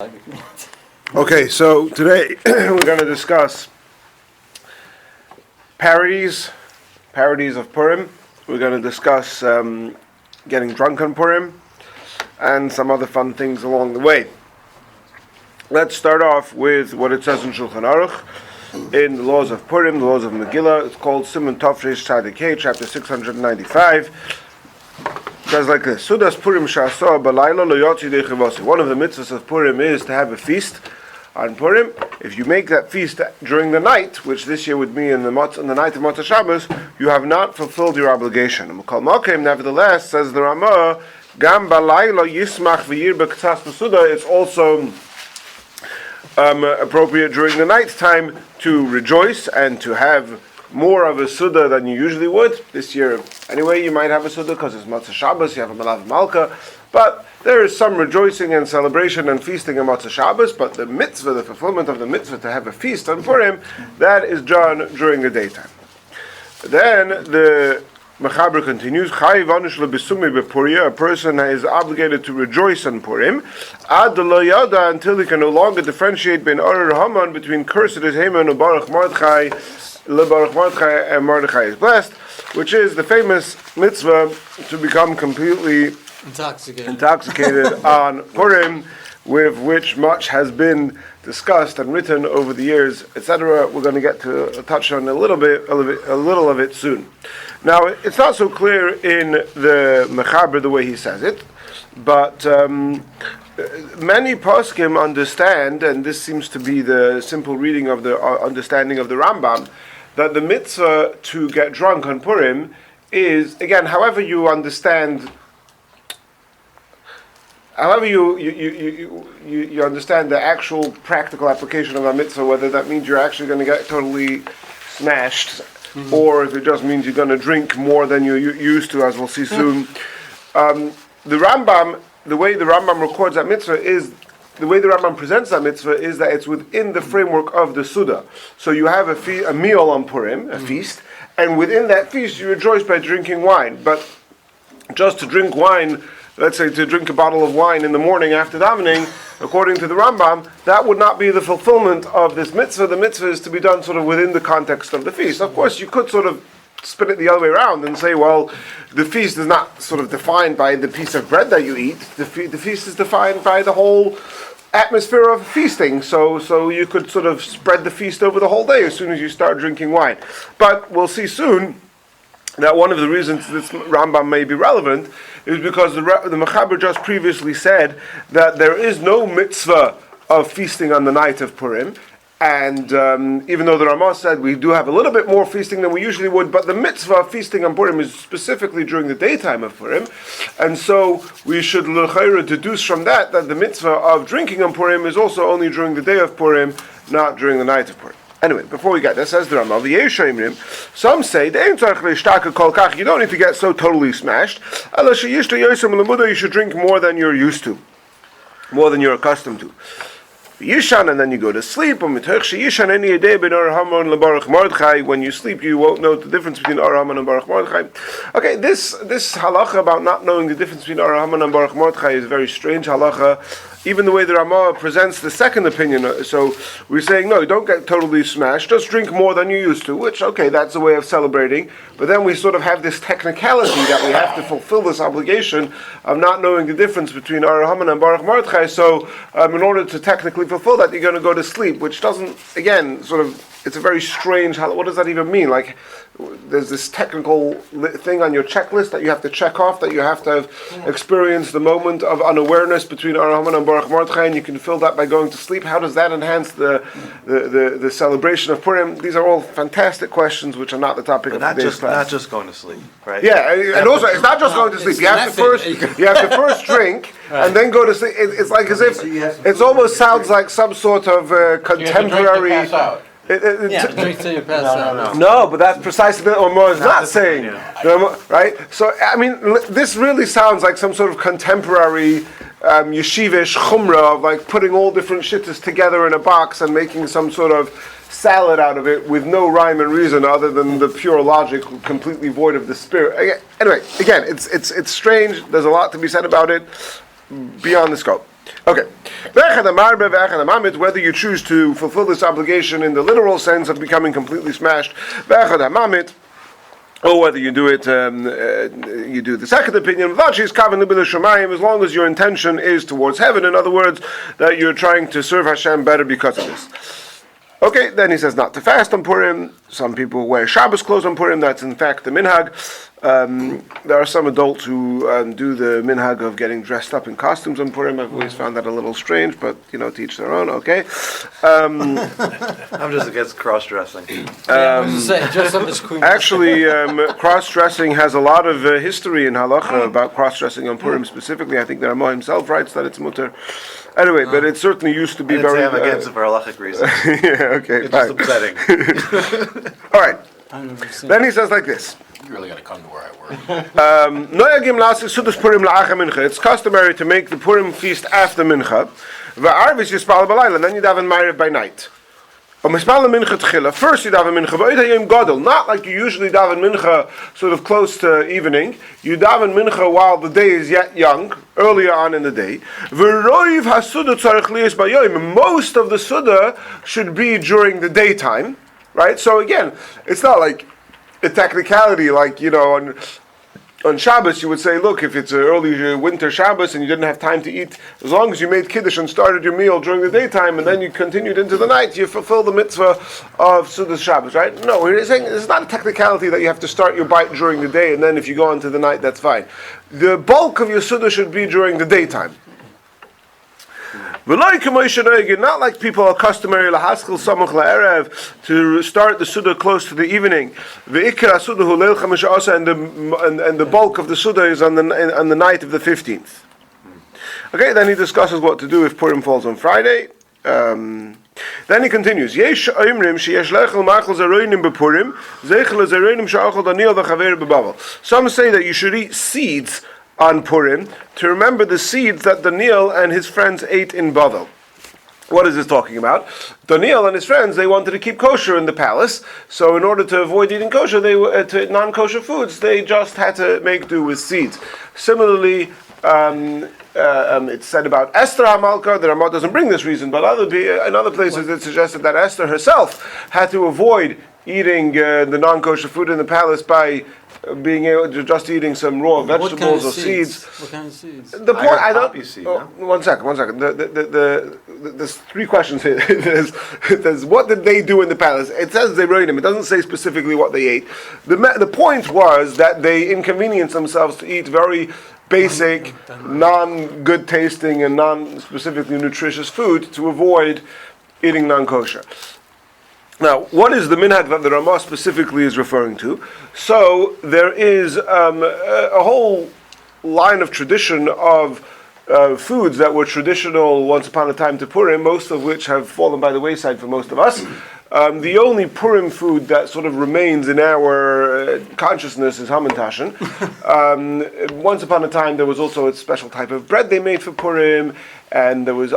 outside if you want. Okay, so today we're going to discuss parodies of Purim. We're going to discuss getting drunk on Purim and some other fun things along the way. Let's start off with what it says in Shulchan Aruch in the laws of Purim, the laws of Megillah. It's called Siman Tafresh Tzadik Hey, chapter 695. It says like this: Sudas Purim Sha'asa Balayla Lo Yotzi Dei Chivasi. One of the mitzvahs of Purim is to have a feast on Purim. If you make that feast during the night, which this year would be on the night of Motzei Shabbos, you have not fulfilled your obligation. Nevertheless, says the Ramah, Gam Balayla Yismach V'yir B'K'tzas B'Suda. It's also appropriate during the night time to rejoice and to have more of a Suda than you usually would. This year, anyway, you might have a Suda because it's Motzei Shabbos, you have a Malav Malka, but there is some rejoicing and celebration and feasting on Motzei Shabbos, but the mitzvah, the fulfillment of the mitzvah to have a feast on Purim, that is done during the daytime. Then the Mechaber continues, a person is obligated to rejoice on Purim until he can no longer differentiate between cursed is Haman and Baruch Mordechai, Baruch Mordechai and Mordechai is blessed, which is the famous mitzvah to become completely intoxicated on Purim, with which much has been discussed and written over the years, etc. We're going to get to touch on a little of it soon. Now, it's not so clear in the Mechaber the way he says it, but many poskim understand, and this seems to be the simple reading of the understanding of the Rambam, that the mitzvah to get drunk on Purim is, again, however you understand you understand the actual practical application of a mitzvah, whether that means you're actually going to get totally smashed, or if it just means you're going to drink more than you're used to, as we'll see soon. The Rambam, the way the Rambam records that mitzvah is, the way the Rambam presents that mitzvah is that it's within the framework of the Suda. So you have a meal on Purim, a feast, and within that feast you rejoice by drinking wine. But just to drink wine, let's say to drink a bottle of wine in the morning after davening, according to the Rambam, that would not be the fulfillment of this mitzvah. The mitzvah is to be done sort of within the context of the feast. Of course, you could sort of spin it the other way around and say, well, the feast is not sort of defined by the piece of bread that you eat. The feast is defined by the whole atmosphere of feasting. So you could sort of spread the feast over the whole day as soon as you start drinking wine. But we'll see soon that one of the reasons this Rambam may be relevant is because the Mechaber just previously said that there is no mitzvah of feasting on the night of Purim, and even though the Ramah said we do have a little bit more feasting than we usually would, but the mitzvah of feasting on Purim is specifically during the daytime of Purim, and so we should l'chayra deduce from that the mitzvah of drinking on Purim is also only during the day of Purim, not during the night of Purim. Anyway, before we get there, says the Ramah, some say you don't need to get so totally smashed. You should drink more than you're used to, more than you're accustomed to. Yishan, and then you go to sleep. When you sleep, you won't know the difference between Ar Haman and Baruch Mordechai. Okay, this halacha about not knowing the difference between Ar Haman and Baruch Mordechai is a very strange halacha. Even the way the Ramah presents the second opinion, so we're saying, no, don't get totally smashed, just drink more than you used to, which, okay, that's a way of celebrating, but then we sort of have this technicality that we have to fulfill this obligation of not knowing the difference between Ar Haman and Baruch Mordechai, so in order to technically fulfill that, you're going to go to sleep, which doesn't, again, sort of, it's a very strange, what does that even mean? Like, there's this technical thing on your checklist that you have to check off, that you have to have experienced the moment of unawareness between Ar Haman and Baruch Mordechai, and you can fill that by going to sleep. How does that enhance the celebration of Purim? These are all fantastic questions, which are not the topic of today's class. Not just going to sleep, right? Yeah, and also it's not just going to sleep. You have to first drink and then go to sleep. It's like as if it almost sounds like some sort of contemporary. No, but that's precisely what Omar is not saying. Right? So, I mean, this really sounds like some sort of contemporary yeshivish chumrah of like putting all different shittas together in a box and making some sort of salad out of it with no rhyme and reason other than the pure logic, completely void of the spirit. Anyway, again, it's strange. There's a lot to be said about it beyond the scope. Okay. Whether you choose to fulfill this obligation in the literal sense of becoming completely smashed, or whether you do it, you do the second opinion, as long as your intention is towards heaven. In other words, that you're trying to serve Hashem better because of this. Okay, then he says not to fast on Purim. Some people wear Shabbos clothes on Purim. That's in fact the minhag. There are some adults who do the minhag of getting dressed up in costumes on Purim. I've always found that a little strange, but to each their own. Okay. I'm just against cross-dressing. Actually, cross-dressing has a lot of history in halacha about cross-dressing on Purim specifically. I think the Ramah himself writes that it's mutter. Anyway, but it certainly used to be very. I'm against it for halachic reasons. Yeah. Okay. It's just upsetting. All right. Then he says like this. You really got to come to where I work. It's customary to make the Purim feast after mincha. And then you daven ma'ariv by night. First you daven mincha, not like you usually daven mincha sort of close to evening. You daven mincha while the day is yet young, earlier on in the day. Most of the suda should be during the daytime, right? So again, it's not like a technicality like, on Shabbos, you would say, look, if it's an early winter Shabbos and you didn't have time to eat, as long as you made Kiddush and started your meal during the daytime and then you continued into the night, you fulfill the mitzvah of Sudas Shabbos, right? No, we're saying it's not a technicality that you have to start your bite during the day and then if you go into the night, that's fine. The bulk of your Sudah should be during the daytime. Not like people are customary to start the Suda close to the evening. And the bulk of the Suda is on the night of the 15th. Okay, then he discusses what to do if Purim falls on Friday. Then he continues. Some say that you should eat seeds on Purim to remember the seeds that Daniel and his friends ate in Bavel. What is this talking about? Daniel and his friends, they wanted to keep kosher in the palace, so in order to avoid eating kosher, to non-kosher foods, they just had to make do with seeds. Similarly, it's said about Esther HaMalka, the Ramah doesn't bring this reason, but in other places it suggested that Esther herself had to avoid eating the non-kosher food in the palace by being able to just eating some raw vegetables or seeds. What kind of seeds? The point I don't. Seed, no? One second. There's three questions here. there's what did they do in the palace? It says they wrote him. It doesn't say specifically what they ate. The point was that they inconvenienced themselves to eat very basic, non-good tasting and non-specifically nutritious food to avoid eating non-kosher. Now, what is the minhag that the Ramah specifically is referring to? So, there is a whole line of tradition of foods that were traditional once upon a time to Purim, most of which have fallen by the wayside for most of us. The only Purim food that sort of remains in our consciousness is hamantashen. Once upon a time, there was also a special type of bread they made for Purim, and there was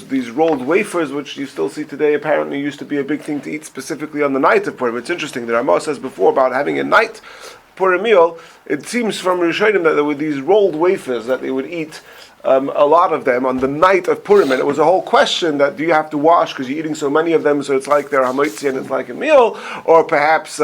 these rolled wafers, which you still see today. Apparently, used to be a big thing to eat specifically on the night of Purim. It's interesting. The Ramah says before about having a night Purim meal. It seems from Rishonim that there were these rolled wafers that they would eat. A lot of them on the night of Purim, and it was a whole question that do you have to wash because you're eating so many of them, so it's like they're hamotzi and it's like a meal, or perhaps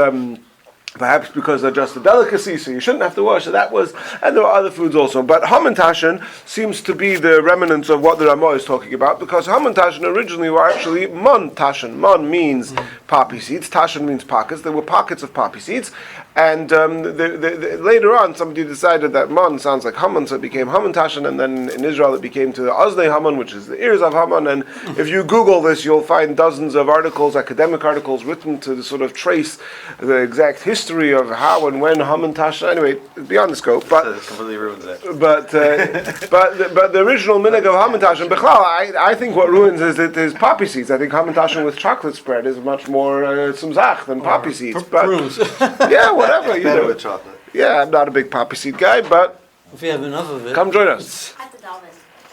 because they're just a delicacy, so you shouldn't have to wash. So that was, and there were other foods also. But hamantashen seems to be the remnants of what the Ramah is talking about, because hamantashen originally were actually mon tashen. Mon means poppy seeds. Tashen means pockets. There were pockets of poppy seeds, and later on somebody decided that mon sounds like Haman, so it became hamantashen, and then in Israel it became to the Oznei Haman, which is the ears of Haman. And if you Google this, you'll find dozens of articles, academic articles, written to sort of trace the exact history of how and when hamantashen. Anyway, beyond the scope, but it completely ruins it. But the original minhag of hamantashen, I think what ruins is poppy seeds. I think hamantashen with chocolate spread is much more sumzach than poppy seeds. But yeah, whatever. Better with chocolate. Yeah, I'm not a big poppy seed guy, but if you have enough of it, come join us.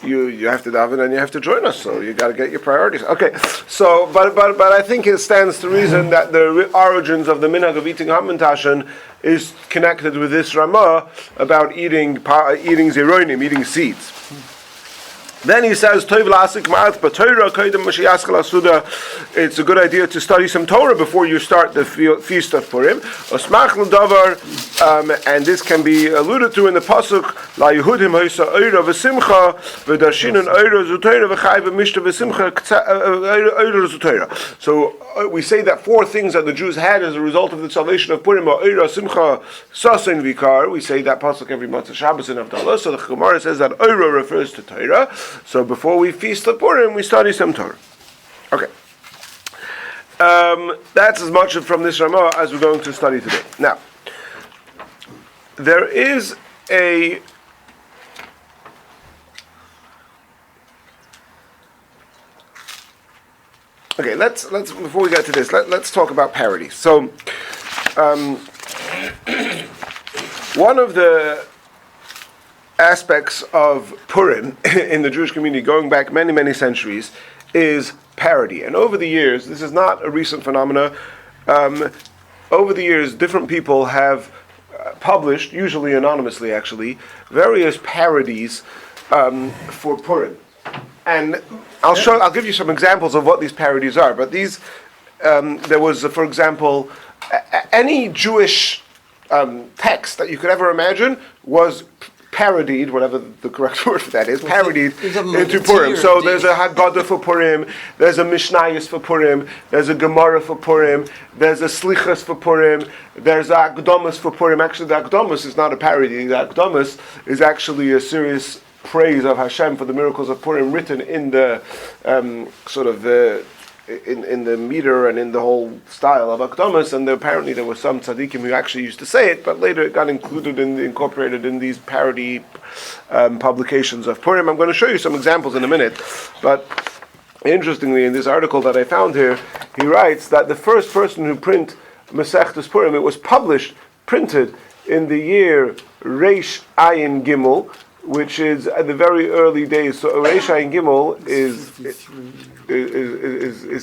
You have to daven and you have to join us, so you got to get your priorities. Okay, so but I think it stands to reason that the origins of the minhag of eating hamantashen is connected with this Ramah about eating zeroinim, eating seeds. Then he says, "Tov la'asik ma'at b'Torah koydem m'sheyaskel hasuda." It's a good idea to study some Torah before you start the feast of Purim. Osmach l'davar, and this can be alluded to in the pasuk, "La Yehudim hoysa oira v'simcha v'darshinon oira zutayra v'chai v'mishta v'simcha oira zutayra." So we say that four things that the Jews had as a result of the salvation of Purim are oira, simcha, sasin vikar. We say that pasuk every month of Shabbos and Havdalah. So the Gemara says that oira refers to Torah. So before we feast of Purim, we study some Torah. Okay. That's as much from this Ramah as we're going to study today. Now, there is a okay. Let's before we get to this, let's talk about parodies. So, one of the aspects of Purim in the Jewish community, going back many, many centuries, is parody. And over the years, this is not a recent phenomena. Over the years, different people have published, usually anonymously actually, various parodies for Purim. And I'll give you some examples of what these parodies are. But these, there was, for example, any Jewish text that you could ever imagine was parodied, whatever the correct word for that is, parodied into Purim. So there's a Haggadah for Purim, there's a Mishnayos for Purim, there's a Gemara for Purim, there's a Slichas for Purim, there's a Akdamas for Purim. Actually, the Akdamas is not a parody. The Akdamas is actually a serious praise of Hashem for the miracles of Purim, written in the in the meter and in the whole style of Akdamas, and apparently there were some tzaddikim who actually used to say it, but later it got incorporated in these parody publications of Purim. I'm going to show you some examples in a minute, but interestingly, in this article that I found here, he writes that the first person who print Masechtas Purim, it was printed in the year Reish Ayin Gimel, which is at the very early days. So Reish Ayin Gimel is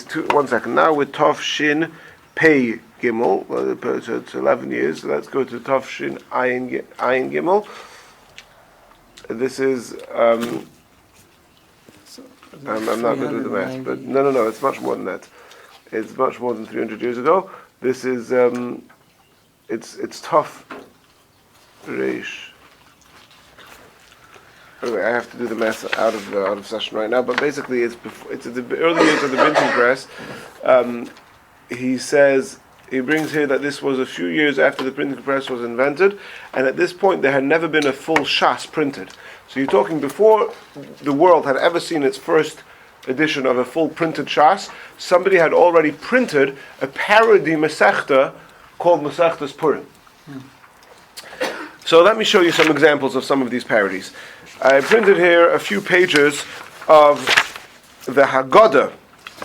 two, 1 second. Now with Tov Shin Pei Gimel, so it's 11 years. So let's go to Tov Shin Ayin Gimel. This is I'm not going to do the math, but no, it's much more than that. It's much more than 300 years ago. This is it's tough Reish. Anyway, I have to do the math out of session right now, but basically it's the early years of the printing press. He brings here that this was a few years after the printing press was invented, and at this point there had never been a full Shas printed. So you're talking before the world had ever seen its first edition of a full printed Shas, somebody had already printed a parody Masechta called Masechtas Purim. So let me show you some examples of some of these parodies. I printed here a few pages of the Haggadah,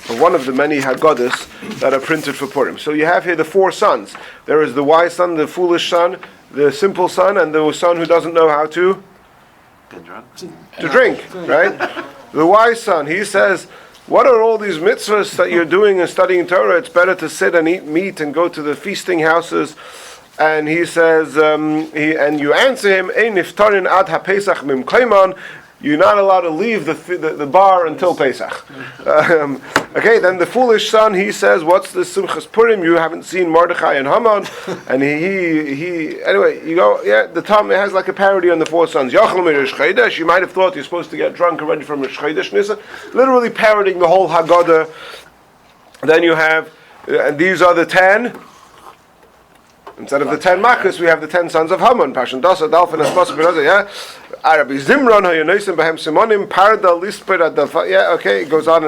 or one of the many Haggadahs that are printed for Purim. So you have here the four sons. There is the wise son, the foolish son, the simple son, and the son who doesn't know how to drink, right? The wise son, he says, what are all these mitzvahs that you're doing and studying Torah? It's better to sit and eat meat and go to the feasting houses. And he says, and you answer him, Ein niftarin ad ha-Pesach mim kaiman. You're not allowed to leave the bar until Pesach. Okay, then the foolish son, he says, what's the Simchas Purim? You haven't seen Mordechai and Haman. And he anyway, you go, yeah, the Talmud has like a parody on the four sons. Yachal mi Rosh Chodesh. You might have thought you're supposed to get drunk already from Rosh Chodesh Nisan. Literally parodying the whole Haggadah. Then you have, and these are the 10. Instead of the 10 Makkos, we have the 10 sons of Haman. Pashan Dasa, Dalfin, Espas, Beraza, yeah. Rabbi Zimron, Hayonosim, Behem Simonim, Parda, Lisper, Adalfa, yeah, okay, it goes on.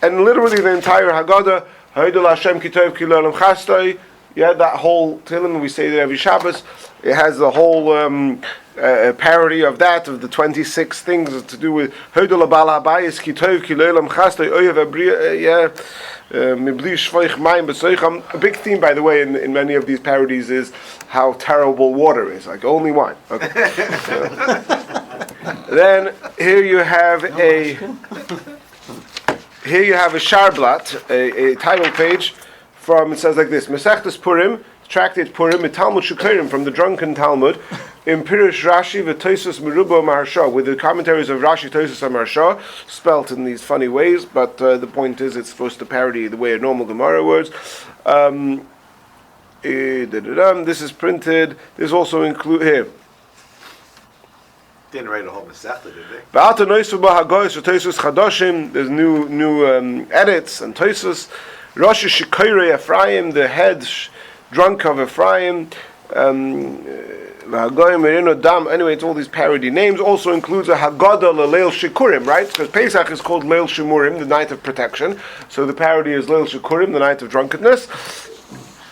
And literally the entire Haggadah, Haidul Hashem Kitov Kilolam Chastoi, yeah, that whole Tehillim, we say there every Shabbos, it has the whole parody of that, of the 26 things to do with Haidul Abala Abayis, Kitov Kilolam Chastoi, Oyev Abriya, yeah. A big theme, by the way, in many of these parodies is how terrible water is, like only wine. Okay. Then here you have a sharblat, a title page from, it says like this: Masechtas Purim, tractate Purim, Talmud Shukirim, from the drunken Talmud. in Pirush Rashi v'Tosfos Meruba Maharsha, with the commentaries of Rashi, Tosfos, and Maharsha, spelt in these funny ways, but the point is it's supposed to parody the way a normal Gemara words. This is printed. This also include here. Didn't write a whole Masechta, did they? There's new edits and Tosfos. Rosh Shikoirei Ephraim, the head drunk of Ephraim. Anyway, it's all these parody names. Also includes a Haggadah Leil Shikurim, right? Because Pesach is called Leil Shimurim, the night of protection. So the parody is Leil Shikurim, the night of drunkenness.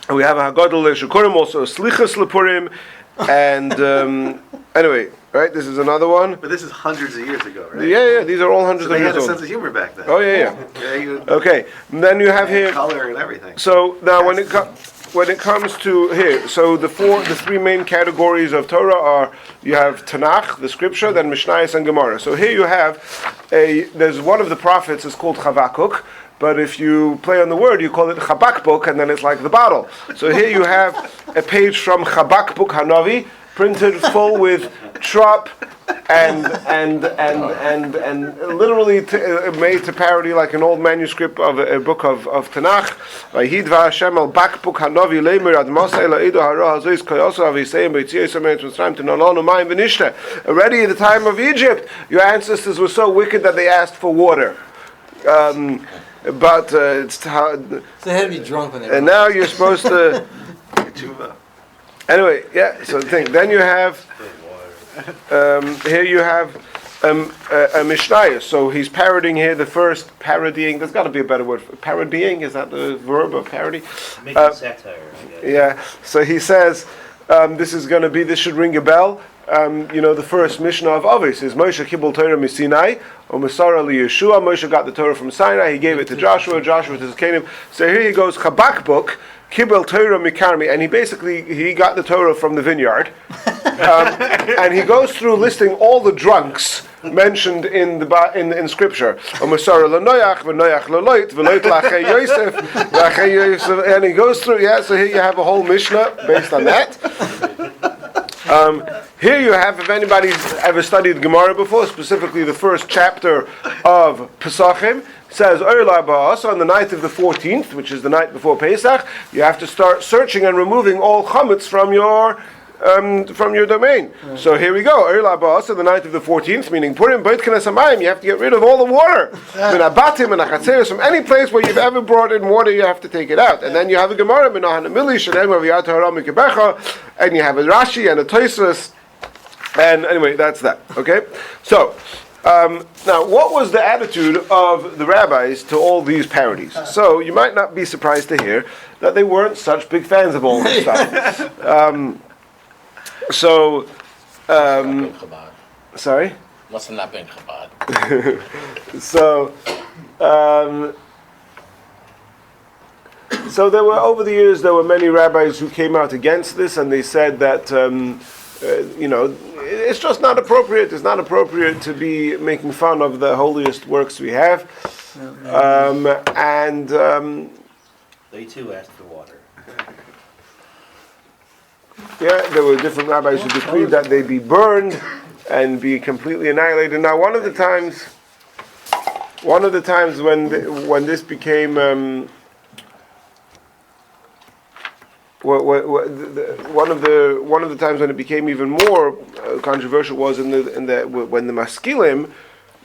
And we have a Haggadah Leil Shikurim, also a Slichas Lepurim, and anyway, right? This is another one. But this is hundreds of years ago, right? Yeah. These are all hundreds So of they years had a old. sense of humor back then. Oh yeah. Okay. And then you have here color and everything. So now when it comes to here, so the three main categories of Torah are, you have Tanakh, the scripture, then Mishnayos and Gemara. So here you have there's one of the prophets is called Chavakuk, but if you play on the word, you call it Chabakbuk, and then it's like the bottle. So here you have a page from Chabakbuk Hanavi, printed full with trop and literally made to parody like an old manuscript of a book of Tanakh. Vayhidva Hashem al bakbuk hanavi leimer ad masa ela edo hara hazois koyoso avisayim b'tzias amet mitzrayim to nalonu mayim v'nishta. Already at the time of Egypt, your ancestors were so wicked that they asked for water. But it's hard. So they had to be drunk when they And now you're supposed to. Tshuva. Anyway, yeah. So think. Then you have. Here you have a Mishnayos. So he's parodying here the first parodying. There's got to be a better word. Parodying, is that the verb of parody? Making satire, I guess. Yeah. So he says this should ring a bell. The first Mishnah of Avis is Moshe Kibbul Torah Misinai or Masara Yeshua. Moshe got the Torah from Sinai. He gave it to Joshua. Joshua to his kingdom. So here he goes Chabakbuk Kibbul Torah Mikarmi, and he got the Torah from the vineyard, and he goes through listing all the drunks mentioned in Scripture. And he goes through. Yeah, so here you have a whole Mishnah based on that. Here you have, if anybody's ever studied Gemara before, specifically the first chapter of Pesachim, says on the night of the 14th, which is the night before Pesach, you have to start searching and removing all chametz from your domain. So here we go. On the night of the 14th, meaning Purim, you have to get rid of all the water. From any place where you've ever brought in water, you have to take it out. And then you have a Gemara, and you have a Rashi and a Tosfos. And anyway, that's that. Okay? So, now, what was the attitude of the rabbis to all these parodies? So, you might not be surprised to hear that they weren't such big fans of all this stuff. Chabad. Sorry? Must have not been Chabad. So there were, over the years, there were many rabbis who came out against this, and they said that, it's just not appropriate. It's not appropriate to be making fun of the holiest works we have. They too asked for water. Yeah, there were different rabbis who decreed that they be burned and be completely annihilated. Now, one of the times when this became one of the times when it became even more controversial was when the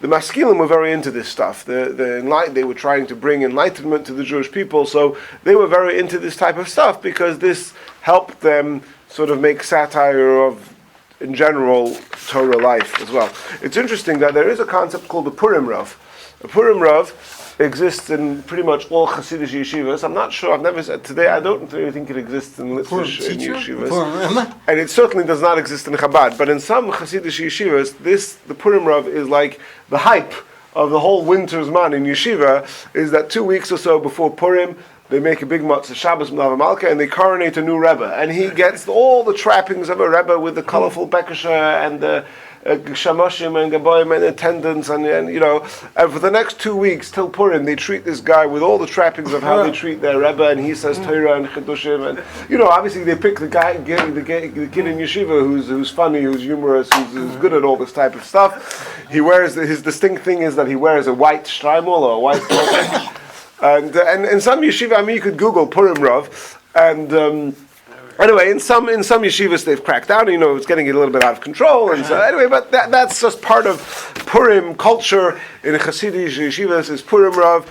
maskilim were very into this stuff. They were trying to bring enlightenment to the Jewish people, so they were very into this type of stuff because this helped them sort of make satire of, in general, Torah life as well. It's interesting that there is a concept called the Purim Rav. A Purim Rav exists in pretty much all Hasidic yeshivas. I'm not sure, I've never said today, I don't really think it exists in Litvish yeshivas. And it certainly does not exist in Chabad. But in some Hasidic yeshivas, the Purim Rav is like the hype of the whole winter's man in yeshiva, is that 2 weeks or so before Purim, they make a big matzah Shabbos Mlava Malka and they coronate a new Rebbe. And he gets all the trappings of a Rebbe with the colorful bekasha and the shamoshim and gaboim and attendants and for the next 2 weeks till Purim they treat this guy with all the trappings of how they treat their Rebbe, and he says Torah and Chedushim, and obviously they pick the kid in yeshiva who's funny, who's humorous, who's good at all this type of stuff. He wears his distinct thing is that he wears a white shtreimel or a white tunic. And in some yeshiva, you could Google Purim Rav, and anyway, in some yeshivas they've cracked down. It's getting a little bit out of control, and so anyway, but that's just part of Purim culture in Hasidic yeshivas. Is Purim Rav.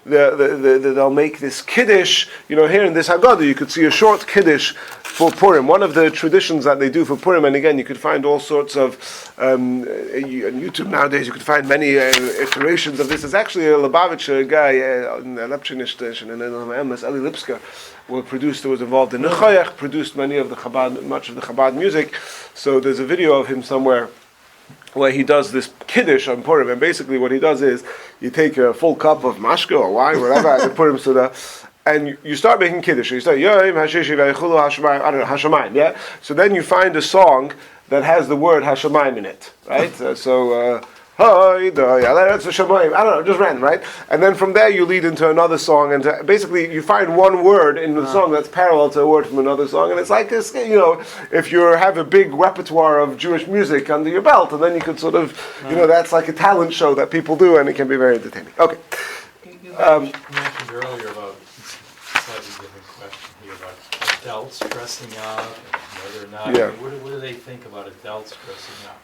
They'll make this kiddush. Here in this Haggadah, you could see a short kiddush for Purim. One of the traditions that they do for Purim, and again, you could find all sorts of on YouTube nowadays. You could find many iterations of this. It's actually a Lubavitcher guy, Lepchinishtish, and Eli Lipsker, who was involved in Nechoyach, produced much of the Chabad music. So there's a video of him somewhere where he does this kiddush on Purim, and basically what he does is you take a full cup of mashka or wine, whatever, at the Purim Suda, and you start making kiddush. You start Yoim Hashishi Vaychulu Hashemayim, I don't know, Hashemayim, yeah. So then you find a song that has the word Hashemayim in it, right? I don't know, just random, right? And then from there you lead into another song, and basically you find one word in the song that's parallel to a word from another song, and it's like this, if you have a big repertoire of Jewish music under your belt, and then you could sort of, that's like a talent show that people do, and it can be very entertaining. Okay. You mentioned earlier about a slightly different question here about adults dressing up and whether or not. Yeah. What do they think about adults dressing up?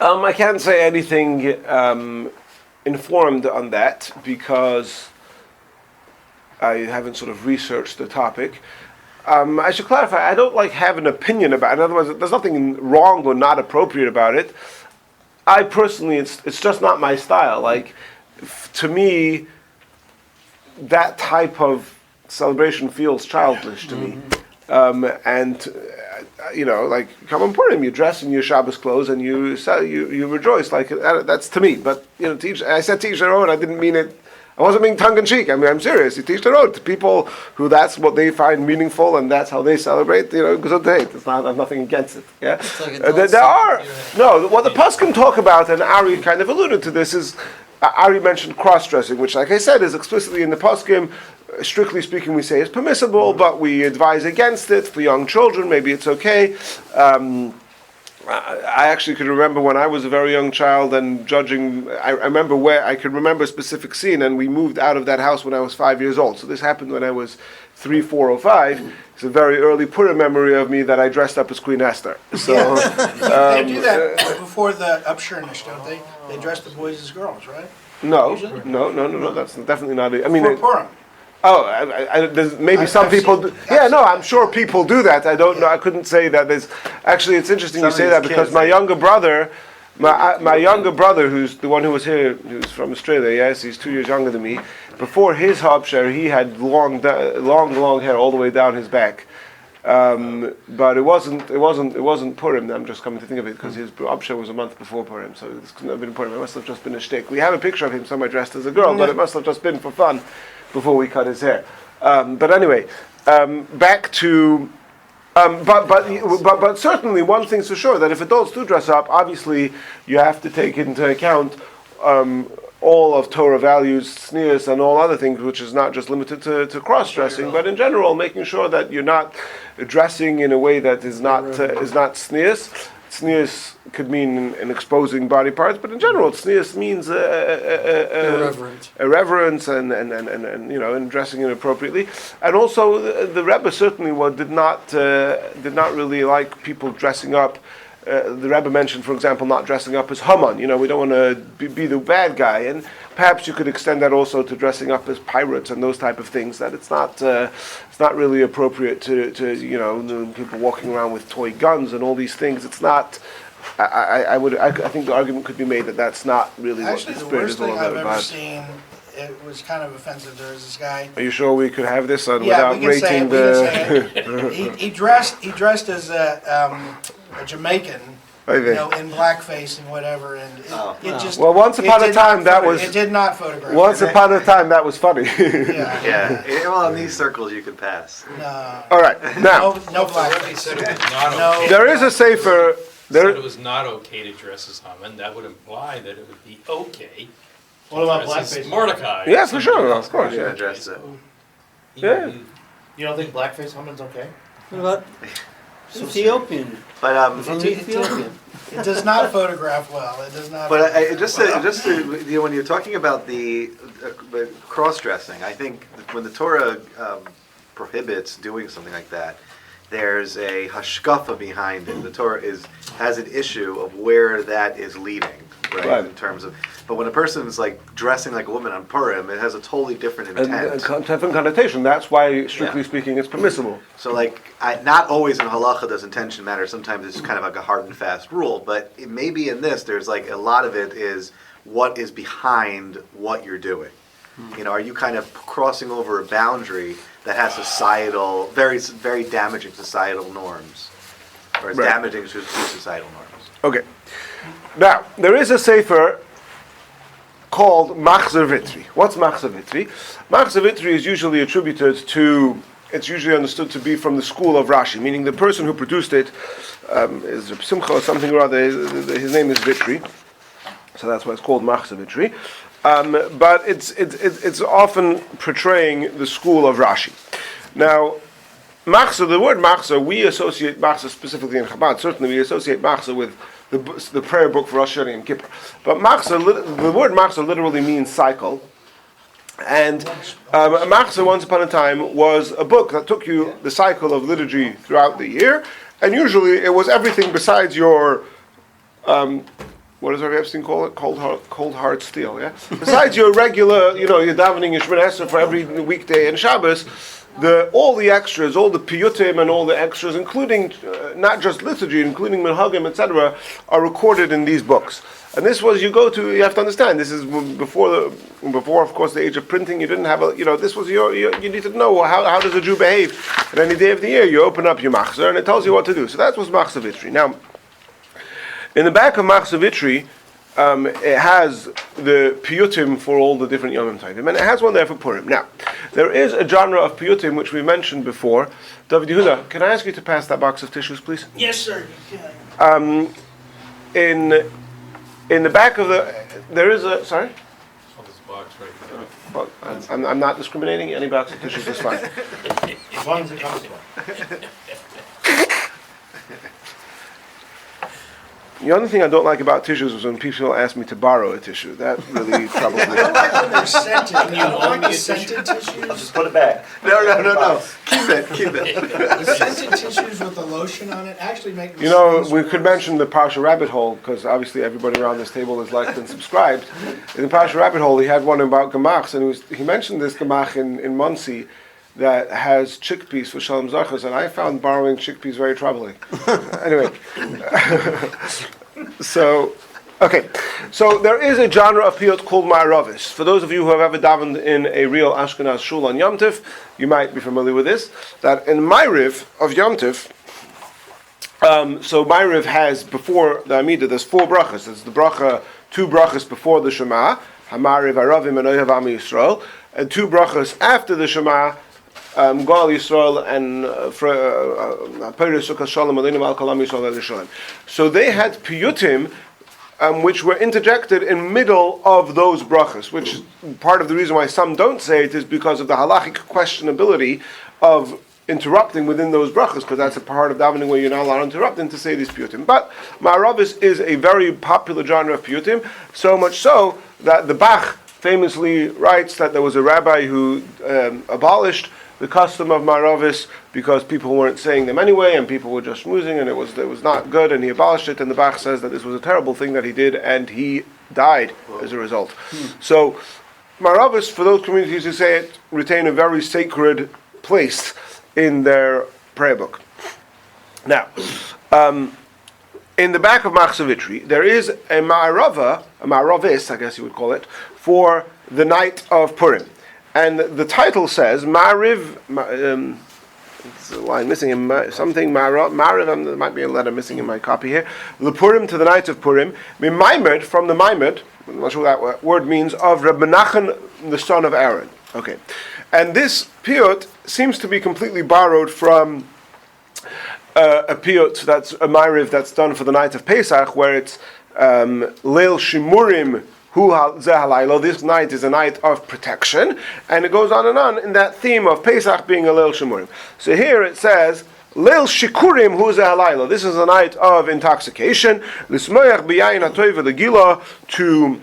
I can't say anything informed on that because I haven't sort of researched the topic. I should clarify, I don't have an opinion about it. In other words, there's nothing wrong or not appropriate about it. I personally, it's just not my style. To me, that type of celebration feels childish to me. Come on Purim, you dress in your Shabbos clothes and you rejoice. That's to me. But I said teach their own. I didn't mean it. I wasn't being tongue in cheek. I'm serious. You teach their own to people who that's what they find meaningful and that's how they celebrate. It's not. I have nothing against it. Yeah. There are what the Paskim talk about, and Ari kind of alluded to this. Is Ari mentioned cross-dressing, which, like I said, is explicitly in the Paskim. Strictly speaking, we say it's permissible, but we advise against it for young children. Maybe it's okay. I actually could remember when I was a very young child and judging. I remember where I could remember a specific scene, and we moved out of that house when I was 5 years old. So this happened when I was 3, 4, or 5. It's a very early Purim memory of me that I dressed up as Queen Esther. So they do that before the Upshurnish, don't they? They dress the boys as girls, right? No. That's definitely not it. For Purim. There's maybe some people do. Yeah, no, I'm sure people do that. I don't know. I couldn't say that. Actually, it's interesting you say that because my younger brother, who's the one who was here, who's from Australia. Yes, he's 2 years younger than me. Before his hopshare, he had long hair all the way down his back. But it wasn't Purim. I'm just coming to think of it because his hopshare was a month before Purim, so this couldn't have been Purim. It must have just been a shtick. We have a picture of him somewhere dressed as a girl, but it must have just been for fun before we cut his hair. But anyway, back to. But certainly one thing's for sure, that if adults do dress up, obviously you have to take into account all of Torah values, tznius, and all other things, which is not just limited to cross-dressing, but in general, making sure that you're not dressing in a way that is not tznius. Tznius could mean an exposing body parts, but in general, tznius means irreverence and dressing inappropriately. And also, the Rebbe certainly did not really like people dressing up. The Rebbe mentioned, for example, not dressing up as Haman. We don't want to be the bad guy, and perhaps you could extend that also to dressing up as pirates and those type of things. That it's not really appropriate to people walking around with toy guns and all these things. It's not. I think the argument could be made that that's not really Actually, what the the spirit worst is all thing I've about. ever seen, it was kind of offensive. There was this guy. Are you sure we could have this on Yeah, without we can say rating it. We can say it. He dressed as a Jamaican, in blackface and whatever, and it just. Well, once upon a time that was. It did not photograph. Once upon a time that was funny. Yeah. Well, in these circles you could pass. No. All right, now No blackface. No. there is a sefer. said There- it was not okay to dress as Haman, that would imply that it would be okay to What about dress as blackface? Mordecai. Yeah, for sure, of course, You yeah. addressed it. Yeah. You don't think blackface Haman's okay? What about Ethiopian? But From Ethiopia. It does not photograph well. It does not. But photograph just to, you know, when you're talking about the cross-dressing, I think when the Torah prohibits doing something like that, there's a hashkafa behind it. The Torah has an issue of where that is leading, right? In terms of, but when a person is like dressing like a woman on Purim, it has a totally different intent. Different connotation. That's why, strictly Yeah. speaking, it's permissible. So like, not always in halacha does intention matter. Sometimes it's kind of like a hard and fast rule. But it maybe in this, there's like a lot of it is what is behind what you're doing. You know, are you kind of crossing over a boundary that has societal, very very damaging societal norms, or is Right. damaging to societal norms? Okay. Now, there is a sefer called Machzer Vitri. What's Machzer Vitri? Machzer Vitri is usually attributed to, it's usually understood to be from the school of Rashi, meaning the person who produced it is Reb Simcha or something or other. His name is Vitri, so that's why it's called Machzer Vitri. But it's often portraying the school of Rashi. Now, Machzer, the word Machzer, we associate Machzer specifically in Chabad. Certainly, we associate Machzer with the prayer book for Rosh Hashanah and Kippur. But Machzer, the word Machzer literally means cycle. And Machzer, once upon a time, was a book that took you the cycle of liturgy throughout the year. And usually, it was everything besides your what does Rabbi Epstein call it? Cold hard steel, yeah? Besides your regular, your davening your Shemini Esrei for every weekday and Shabbos, all the extras, all the piyutim and all the extras, including not just liturgy, including minhagim, etc., are recorded in these books. And this was, you have to understand, this is before, of course, the age of printing. You didn't have this was you need to know how does a Jew behave at any day of the year. You open up your machzor and it tells you what to do. So that was Machzer Vitri. Now, in the back of Machzer Vitri, it has the piyutim for all the different Yomim Tovim, and it has one there for Purim. Now, there is a genre of piyutim which we mentioned before. David Yehuda, can I ask you to pass that box of tissues, please? Yes, sir. You can. In the back of there is a, sorry? Oh, this box right there. Well, I'm not discriminating. Any box of tissues is fine. As long as it comes to one. The only thing I don't like about tissues is when people ask me to borrow a tissue. That really troubles me. I don't like when they're scented. I don't loan like me the a tissue? scented tissues. Just put it back. No. Keep it. The scented tissues with the lotion on it actually make me We could mention the Parsha Rabbit Hole, because obviously everybody around this table is liked and subscribed. In the Parsha Rabbit Hole, he had one about Gemachs, and he mentioned this Gemach in Muncie that has chickpeas for Shalom Zachos, and I found borrowing chickpeas very troubling. Anyway, so there is a genre of piyut called Ma'aravis. For those of you who have ever davened in a real Ashkenaz shul on Yom Tov, you might be familiar with this, that in Ma'ariv of Yom Tov, so Ma'ariv has, before the Amidah, there's 4 brachas. There's the bracha, 2 brachas before the Shema, HaMa'ariv Aravim and Oyev Am Yisrael, and 2 brachas after the Shema, Gal Yisrael and Parodies Sukkah Shalom Aleinu Al Kol Am Yisrael Yerushalayim. So they had piyutim which were interjected in middle of those brachas, which part of the reason why some don't say it is because of the halachic questionability of interrupting within those brachas, because that's a part of davening where you're not allowed to interrupt and to say these piyutim. But Ma'aravis is a very popular genre of piyutim, so much so that the Bach famously writes that there was a rabbi who abolished the custom of Ma'aravis because people weren't saying them anyway, and people were just schmoozing, and it was not good, and he abolished it. And the Bach says that this was a terrible thing that he did, and he died as a result. So Ma'aravis, for those communities who say it, retain a very sacred place in their prayer book. Now, in the back of Machzer Vitri, there is a Ma'aravis, I guess you would call it, for the night of Purim. And the title says, Ma'ariv, it's a line missing in something, Ma'ariv, there might be a letter missing in my copy here, the Purim to the night of Purim, Mimaimed, from the Maimed, I'm not sure what that word means, of Reb Menachem, the son of Aaron. Okay. And this piyut seems to be completely borrowed from a piyut that's a ma'ariv that's done for the night of Pesach, where it's Leil Shimurim Hu Zehalaylo. This night is a night of protection, and it goes on in that theme of Pesach being a Leil Shimurim. So here it says Leil Shikurim Hu Zehalaylo. This is a night of intoxication. L'smoyach b'yayin hatoiv l'gila, to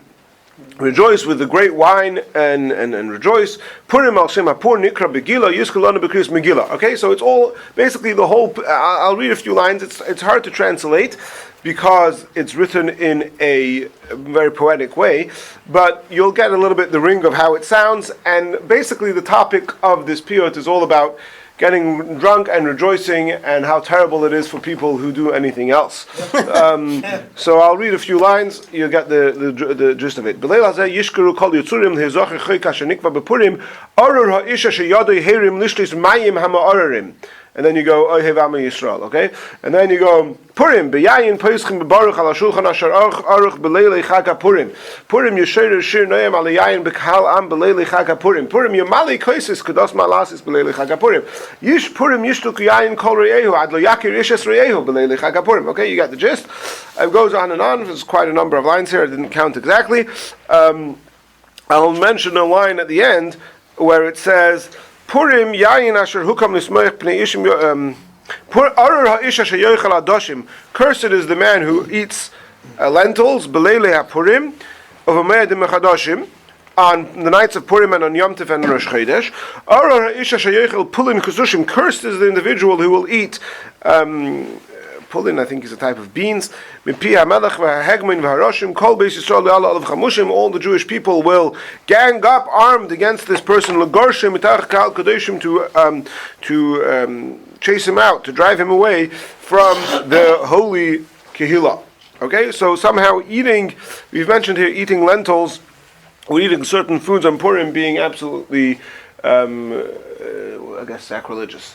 rejoice with the great wine and rejoice. Purim al Shem HaPur Nikra Begila Yiskulana Bekris Megillah. Okay, so it's all basically the whole. I'll read a few lines. It's hard to translate because it's written in a very poetic way, but you'll get a little bit the ring of how it sounds. And basically, the topic of this piyut is all about getting drunk and rejoicing, and how terrible it is for people who do anything else. So I'll read a few lines. You'll get the gist of it. And then you go Ohev Am Yisrael, okay? And then you go Purim Beyayin Peischim Bebaruch Al Shulchan Asher Aruch Beleilei Chag Purim. Purim Yesher Shir Noyam Al Yayin Bekal Am Beleilei Chag Purim. Purim Yamali Koisis Kudos Malasis Beleilei Chag Purim. Yish Purim Yishtuk Yayin Kol Reyehu Ad Lo Yakir Ishes Reyehu Beleilei Chag Purim. Okay, you got the gist. It goes on and on. There's quite a number of lines here. I didn't count exactly. I'll mention a line at the end where it says Purim yayin asher hukam nismoich pnei ishim arur ha'ish asher yochel adoshim. Cursed is the man who eats lentils beleilei haPurim of ameyadim mechadoshim on the nights of Purim and on Yom Tov and Rosh Chodesh. Arur ha'ish asher yochel pulin kusushim. Cursed is the individual who will eat pulin, I think, is a type of beans. All the Jewish people will gang up armed against this person, to chase him out, to drive him away from the holy Kehillah. Okay, so somehow we've mentioned here eating lentils, or eating certain foods on Purim being absolutely I guess sacrilegious.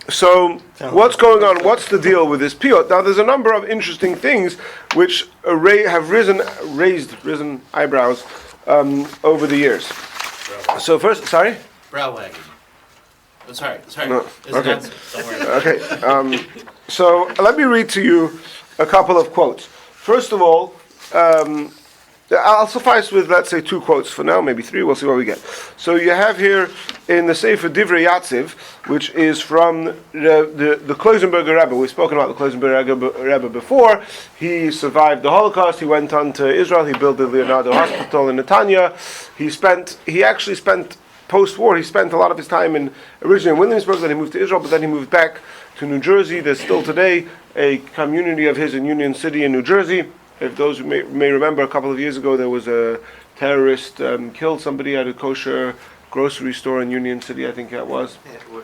So what's going on? What's the deal with this piyut? Now there's a number of interesting things which have risen eyebrows over the years. So first, sorry? Brow wagging. Oh, sorry. No. Okay. Don't worry. Okay. So let me read to you a couple of quotes. First of all, I'll suffice with, let's say, 2 quotes for now, maybe 3, we'll see what we get. So you have here in the Sefer Divrei Yatziv, which is from the Kloisenberger Rebbe. We've spoken about the Kloisenberger Rebbe before. He survived the Holocaust, he went on to Israel, he built the Leonardo Hospital in Netanya. He actually spent, post-war, he spent a lot of his time originally in Williamsburg, then he moved to Israel, but then he moved back to New Jersey. There's still today a community of his in Union City in New Jersey. If those who may remember, a couple of years ago there was a terrorist killed somebody at a kosher grocery store in Union City, I think that was.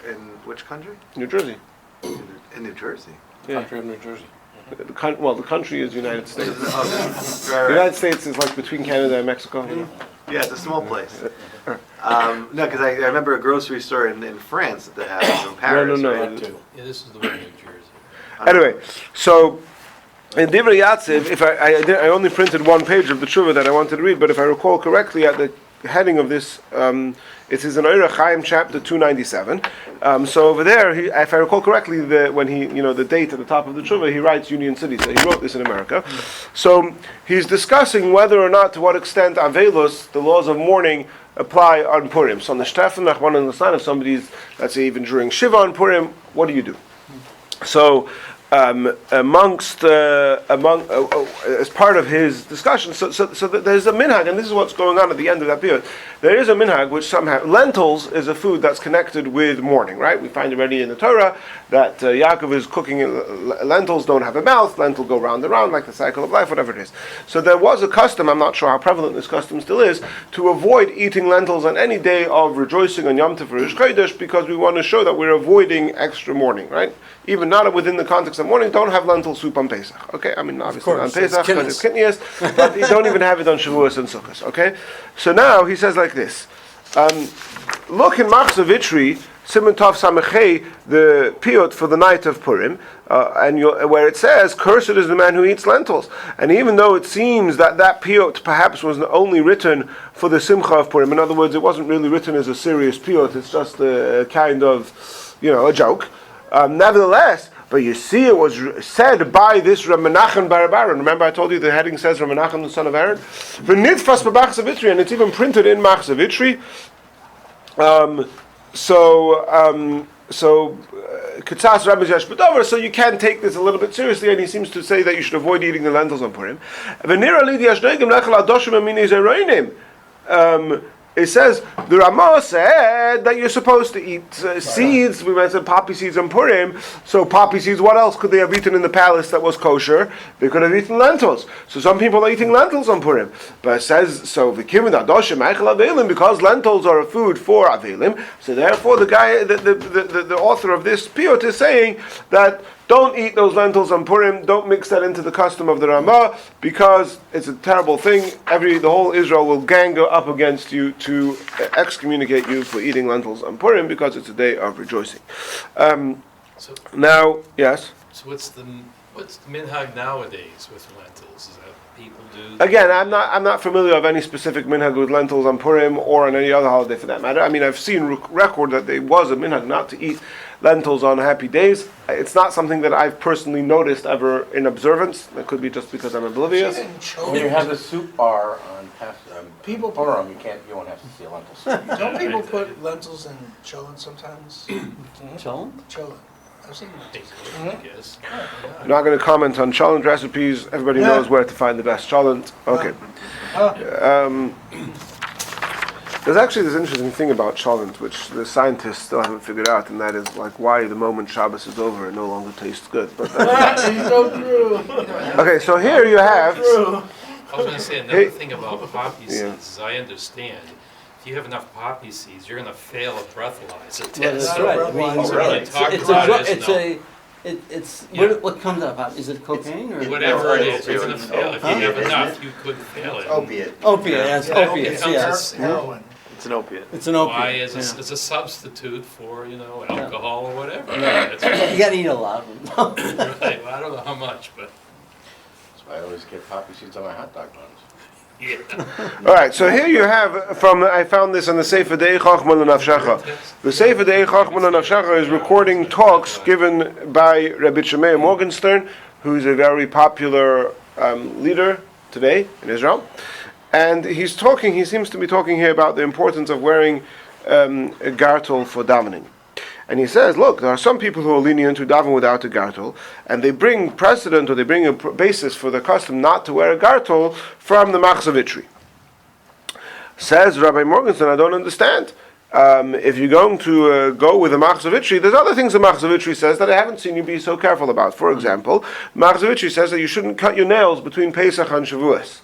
In which country? New Jersey. In New Jersey? Yeah. Country of New Jersey. The country is United States. Right. The United States is like between Canada and Mexico. You know? Yeah, it's a small place. No, because I remember a grocery store in France that had in Paris. No. Right? Yeah, this is the one in New Jersey. Anyway, so in Divrei Yatziv, if I only printed one page of the tshuva that I wanted to read, but if I recall correctly, at the heading of this, it is in Eirach Chaim chapter 297. So over there, if I recall correctly, when the date at the top of the tshuva, he writes Union City. So he wrote this in America. So he's discussing whether or not, to what extent Avelos, the laws of mourning, apply on Purim. So on the Shtefenach, one on the sign, if somebody's, let's say, even during Shiva on Purim, what do you do? So as part of his discussion, so there's a minhag, and this is what's going on at the end of that period. There is a minhag which somehow, lentils is a food that's connected with mourning, right? We find already in the Torah that Yaakov is cooking, lentils don't have a mouth, lentil go round and round like the cycle of life, whatever it is. So there was a custom, I'm not sure how prevalent this custom still is, to avoid eating lentils on any day of rejoicing on Yom Tov or Rosh Chodesh, because we want to show that we're avoiding extra mourning, right? Even not within the context of mourning, don't have lentil soup on Pesach, okay? I mean, obviously on Pesach, because it's Kitnias, but you don't even have it on Shavuos and Sukkot, okay? So now he says like this, look in Machzor Vitri, Siman Tov Samechei, the piyut for the night of Purim, where it says, cursed is the man who eats lentils. And even though it seems that piyut perhaps was only written for the Simcha of Purim, in other words, it wasn't really written as a serious piyut, it's just a kind of, a joke. Nevertheless, but you see, it was said by this Menachem bar Aaron. Remember, I told you the heading says Menachem, the son of Aaron. V'nitfas b'Machzor Vitri, and it's even printed in Machzor Vitri. Katsas Rabbi Yesh B'Dover, so you can take this a little bit seriously, and he seems to say that you should avoid eating the lentils on Purim. It says, the Ramah said that you're supposed to eat seeds. We mentioned poppy seeds on Purim. So poppy seeds, what else could they have eaten in the palace that was kosher? They could have eaten lentils. So some people are eating lentils on Purim. But it says, so because lentils are a food for Avelim, so therefore the author of this piyut is saying that don't eat those lentils on Purim. Don't mix that into the custom of the Ramah, because it's a terrible thing. The whole Israel will gang up against you to excommunicate you for eating lentils on Purim, because it's a day of rejoicing. Now, yes. So what's the minhag nowadays with lentils? Is that people do? Again, I'm not familiar of any specific minhag with lentils on Purim or on any other holiday for that matter. I mean, I've seen record that there was a minhag not to eat lentils on happy days. It's not something that I've personally noticed ever in observance. That could be just because I'm oblivious. When you have a soup bar on People Purim, you won't have to see lentils. Don't people put lentils in cholent sometimes? Cholent? Cholent. I've seen lentils. I guess. I'm not going to comment on cholent recipes. Everybody knows where to find the best cholent. Okay. There's actually this interesting thing about cholent, which the scientists still haven't figured out, and that is like why the moment Shabbos is over it no longer tastes good. But So true. okay, so here you have. I was going to say another thing about poppy seeds. As I understand, if you have enough poppy seeds, you're going to fail a breathalyzer test. Well, that's right. I mean, So when you talk it's about a, it, it's no. a, it's Yeah. what comes up? Is it cocaine or Whatever it is, you're going to fail. If you have enough, you could fail it. Opiate. opiate? That's opiates. It Yeah, becomes Heroin. It's an opiate. it's an opiate. Why is yeah. it's a substitute for alcohol or whatever. Yeah. That's You gotta eat a lot of them. right. Well, I don't know how much, but That's why I always get poppy seeds on my hot dog buns. yeah. All right, so here you have I found this in the Sefer Dei Chachma L'Nafshecha. The Sefer Dei Chachma L'Nafshecha is recording talks given by Rabbi Shemaya Morgenstern, who's a very popular leader today in Israel. And he seems to be talking here about the importance of wearing a gartel for davening. And he says, look, there are some people who are lenient who daven without a gartel, and they bring precedent, or they bring a basis for the custom not to wear a gartel from the Machzor Vitri. Says Rabbi Morgenstern, I don't understand. If you're going to go with the Machzor Vitri, there's other things the Machzor Vitri says that I haven't seen you be so careful about. For example, Machzor Vitri says that you shouldn't cut your nails between Pesach and Shavuos.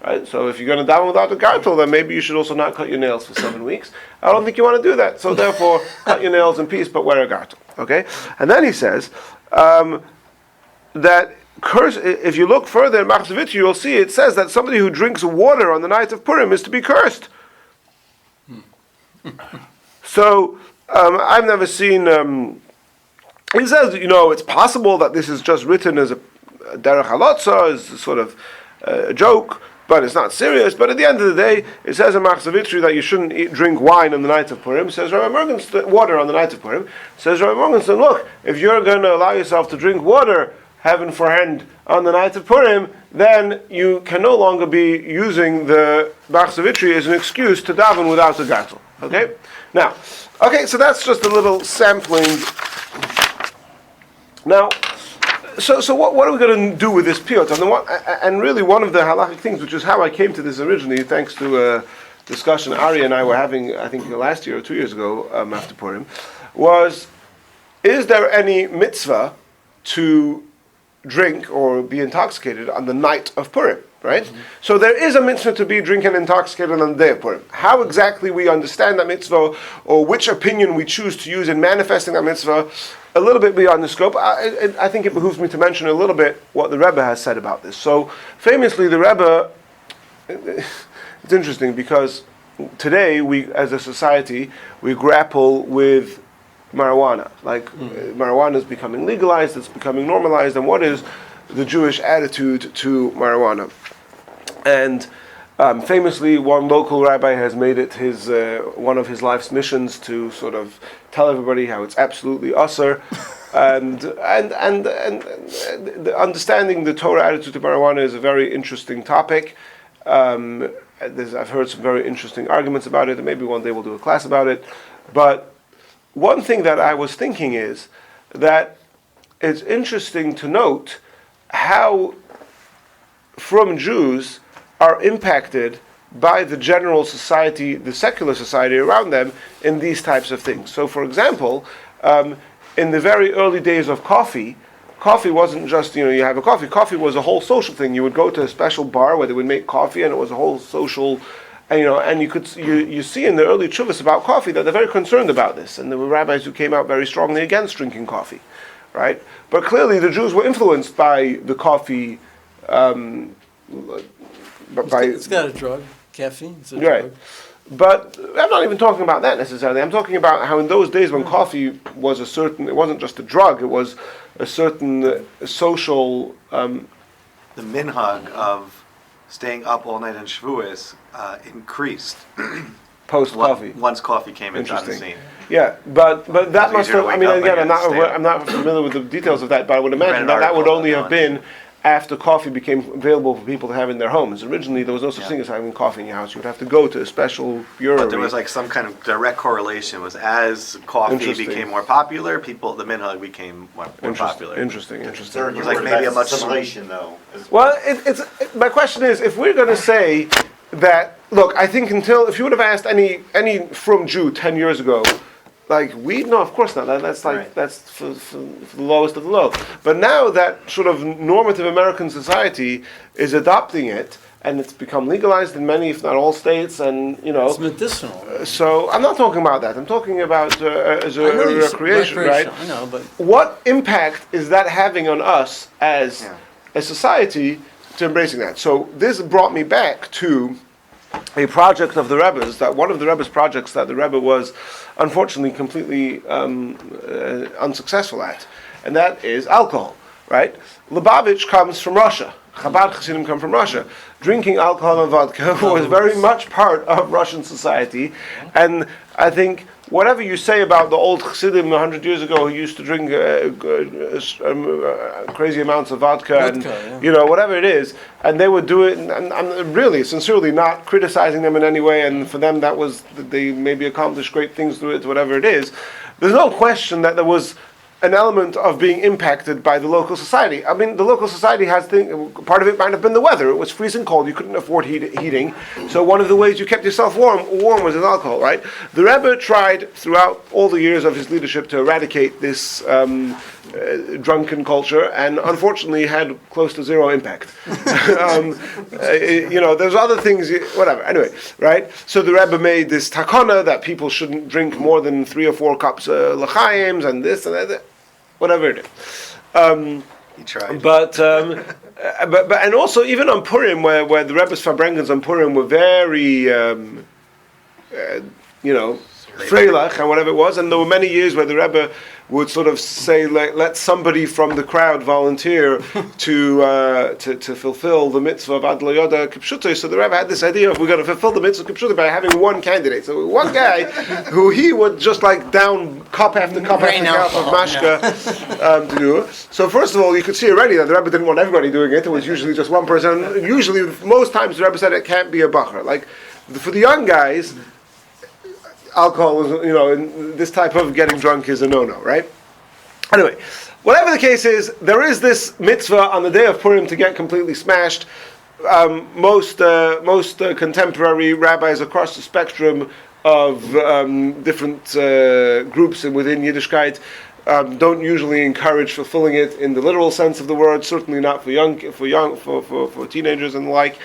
Right? So if you're going to daven without a gartel, then maybe you should also not cut your nails for 7 weeks. I don't think you want to do that. So therefore, cut your nails in peace, but wear a gartel. Okay? And then he says that if you look further in Machzor Vitri, you'll see it says that somebody who drinks water on the night of Purim is to be cursed. So I've never seen. He says, it's possible that this is just written as a derech halotza, as sort of a joke, but it's not serious. But at the end of the day, it says in Machzor Vitri that you shouldn't drink wine on the night of Purim. Says Rabbi Morgenstern, water on the night of Purim. Says Rabbi Morgenstern, look, if you're going to allow yourself to drink water, heaven forehand, on the night of Purim, then you can no longer be using the Machzor Vitri as an excuse to daven without a gartel. Okay? Now, so that's just a little sampling. Now, so what are we going to do with this piyut? And really one of the halachic things, which is how I came to this originally, thanks to a discussion Ari and I were having, I think last year or 2 years ago, after Purim, was, is there any mitzvah to drink or be intoxicated on the night of Purim? Right? Mm-hmm. So there is a mitzvah to be drinking and intoxicated on the day of Purim. How exactly we understand that mitzvah, or which opinion we choose to use in manifesting that mitzvah, a little bit beyond the scope. I think it behooves me to mention a little bit what the Rebbe has said about this. So famously, the Rebbe, it's interesting because today we, as a society, we grapple with marijuana. Marijuana is becoming legalized, it's becoming normalized, and what is the Jewish attitude to marijuana? And famously, one local rabbi has made it his one of his life's missions to sort of tell everybody how it's absolutely usher. and the understanding the Torah attitude to marijuana is a very interesting topic. I've heard some very interesting arguments about it, and maybe one day we'll do a class about it. But one thing that I was thinking is that it's interesting to note how from Jews are impacted by the general society, the secular society around them, in these types of things. So, for example, in the very early days of coffee wasn't just, you have a coffee. Coffee was a whole social thing. You would go to a special bar where they would make coffee, and it was a whole social, and you see in the early tshuvas about coffee that they're very concerned about this, and there were rabbis who came out very strongly against drinking coffee, right? But clearly the Jews were influenced by the coffee, It's got a drug, caffeine. It's a right. drug. But I'm not even talking about that necessarily. I'm talking about how in those days when coffee was it wasn't just a drug, it was a certain social... The minhag of staying up all night on Shavuos increased post-coffee. Once coffee came into the Interesting. scene. Yeah, but that must easier have, to I wake mean, up again, and stay up. I'm not familiar with the details of that, but I would imagine an that would article only about have that. been after coffee became available for people to have in their homes. Originally, there was no such Yeah. thing as having coffee in your house. You would have to go to a special brewery. But there was like some kind of direct correlation. Was as coffee Interesting. became more popular, the minhag became more popular. Interesting. Concern you It's like were maybe a about much assimilation, though. Well, my question is, if we're going to say that, look, I think if you would have asked any frum Jew 10 years ago, no, of course not. That's Right. that's for the lowest of the low. But now that sort of normative American society is adopting it, and it's become legalized in many, if not all states, and It's medicinal. so I'm not talking about that. I'm talking about as a I know you said recreation, right? I know, but What impact is that having on us as Yeah. a society to embracing that? So this brought me back to a project of the Rebbe's, that one of the Rebbe's projects that the Rebbe was unfortunately completely unsuccessful at, and that is alcohol, right? Lubavitch comes from Russia. Chabad Chassidim come from Russia. Drinking alcohol and vodka was very much part of Russian society, and I think whatever you say about the old Chassidim 100 years ago who used to drink crazy amounts of vodka and yeah. whatever it is, and they would do it, and I'm really sincerely not criticizing them in any way, and for them they maybe accomplished great things through it, whatever it is. There's no question that there was an element of being impacted by the local society. I mean, the local society has part of it might have been the weather. It was freezing cold. You couldn't afford heating. So one of the ways you kept yourself warm was with alcohol, right? The Rebbe tried throughout all the years of his leadership to eradicate this drunken culture, and unfortunately had close to zero impact. There's other things, whatever. Anyway, right? So the Rebbe made this takana that people shouldn't drink more than 3 or 4 cups of l'chaims and this and that, whatever it is. He tried. But and also even on Purim, where the Rebbe's Farbrengens on Purim were very, Freilach and whatever it was, and there were many years where the Rebbe would sort of say, let somebody from the crowd volunteer to fulfill the mitzvah of Ad Lo Yoda Kipshutai. So the Rebbe had this idea of we're going to fulfill the mitzvah of Kipshutai by having one candidate. So one guy who he would just down cup after cup after cup of mashka to do it. So first of all, you could see already that the Rebbe didn't want everybody doing it. It was usually just one person. Usually, most times the Rebbe said it can't be a bacher. For the young guys, alcohol is, in this type of getting drunk is a no-no, right? Anyway, whatever the case is, there is this mitzvah on the day of Purim to get completely smashed. Most contemporary rabbis across the spectrum of different groups within Yiddishkeit don't usually encourage fulfilling it in the literal sense of the word. Certainly not for teenagers and the like.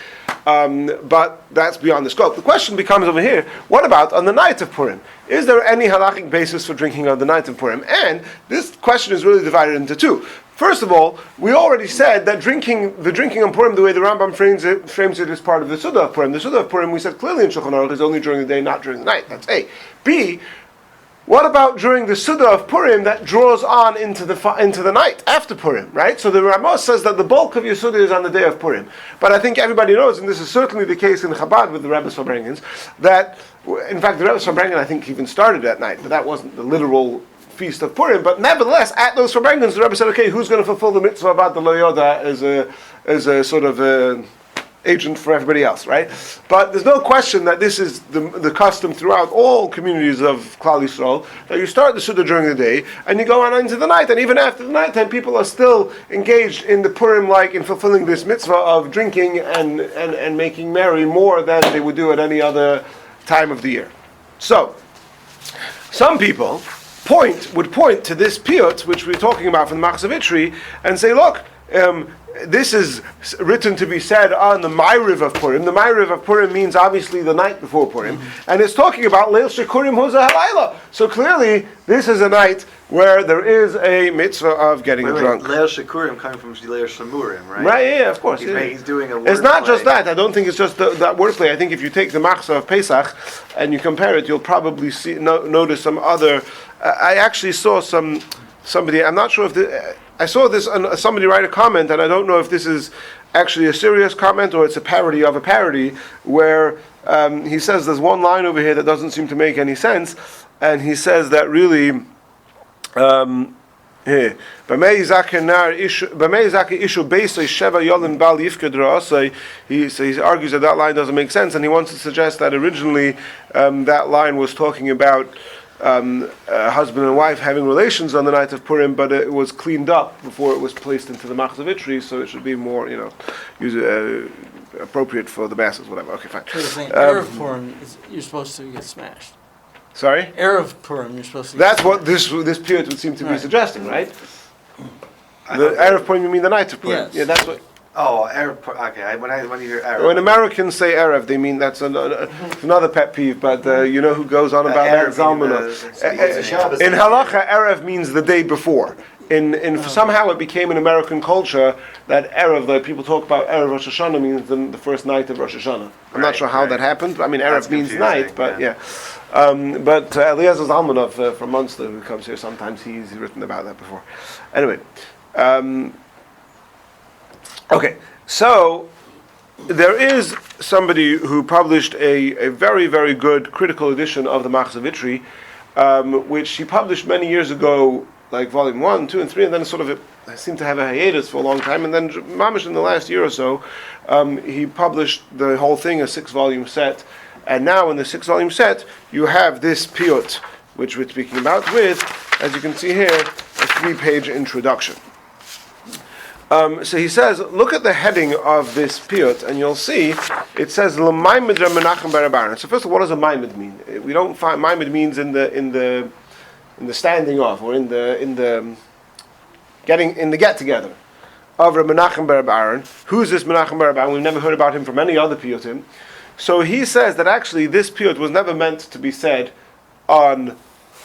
But that's beyond the scope. The question becomes over here: what about on the night of Purim? Is there any halachic basis for drinking on the night of Purim? And this question is really divided into two. First of all, we already said that drinking on Purim, the way the Rambam frames it, is part of the Suda of Purim. The Suda of Purim, we said clearly in Shulchan Aruch, is only during the day, not during the night. That's A. B. What about during the Suda of Purim that draws on into the night after Purim, right? So the Ramos says that the bulk of your Suda is on the day of Purim. But I think everybody knows, and this is certainly the case in Chabad with the Rebbe's Farbrengens, that, in fact, the Rebbe's Farbrengen I think even started at night, but that wasn't the literal feast of Purim. But nevertheless, at those Farbrengens, the Rebbe said, okay, who's going to fulfill the mitzvah about the Lo Yoda as a sort of agent for everybody else, right? But there's no question that this is the custom throughout all communities of Klal Yisrael, that you start the Suda during the day, and you go on into the night, and even after the night time, people are still engaged in the Purim, like in fulfilling this mitzvah of drinking and making merry more than they would do at any other time of the year. So, some people would point to this piyut, which we're talking about from the Machzor Vitri, and say, look, this is written to be said on the Ma'ariv of Purim. The Ma'ariv of Purim means obviously the night before Purim, and it's talking about Leil Shekurim Huza Halayla. So clearly, this is a night where there is a mitzvah of getting drunk. Leil Shekurim coming from Leil Shemurim, right? Right, yeah, of course. He's doing a word It's not play. just that. I don't think it's just that wordplay. I think if you take the Machzor of Pesach and you compare it, you'll probably notice some other. I actually saw somebody. I'm not sure if I saw this. Somebody write a comment, and I don't know if this is actually a serious comment or it's a parody of a parody, where he says there's one line over here that doesn't seem to make any sense, and he says that really. He argues that that line doesn't make sense, and he wants to suggest that originally that line was talking about husband and wife having relations on the night of Purim, but it was cleaned up before it was placed into the Machzor Vitri, so it should be more, appropriate for the masses, whatever. Okay, fine. So you're saying Erev Purim, you're supposed to get smashed. Sorry? Erev Purim, you're supposed to. That's what this period would seem to be suggesting, right? The Erev Purim, you mean the night of Purim? Yes. Yeah, that's what. Oh, Arab. Okay, when you hear Arab. When Americans say Erev, they mean that's another pet peeve. But you know who goes on about that? Zalman. In Halacha, Erev means the day before. In somehow it became an American culture that Erev, that people talk about Erev Rosh Hashanah means the first night of Rosh Hashanah. I'm not sure how that happened. I mean, Erev means night, but yeah. But Eliyahu Zalmanov from Munster, who comes here sometimes, he's written about that before. Anyway. Okay, so there is somebody who published a very, very good critical edition of the Machzor Vitri, which he published many years ago, like volume 1, 2, and 3, and then sort of it seemed to have a hiatus for a long time, and then mamish in the last year or so, he published the whole thing, a 6-volume set, and now in the 6-volume set, you have this piyut, which we're speaking about with, as you can see here, a 3-page introduction. So he says, look at the heading of this piyut, and you'll see it says L'maimed Menachem bar Baron. So first of all, what does a maimed mean? We don't find maimed means in the standing off or in the get together of Rabbi Menachem bar Baron. Who's this Menachem bar Baron? We've never heard about him from any other piyutim. So he says that actually this piyut was never meant to be said on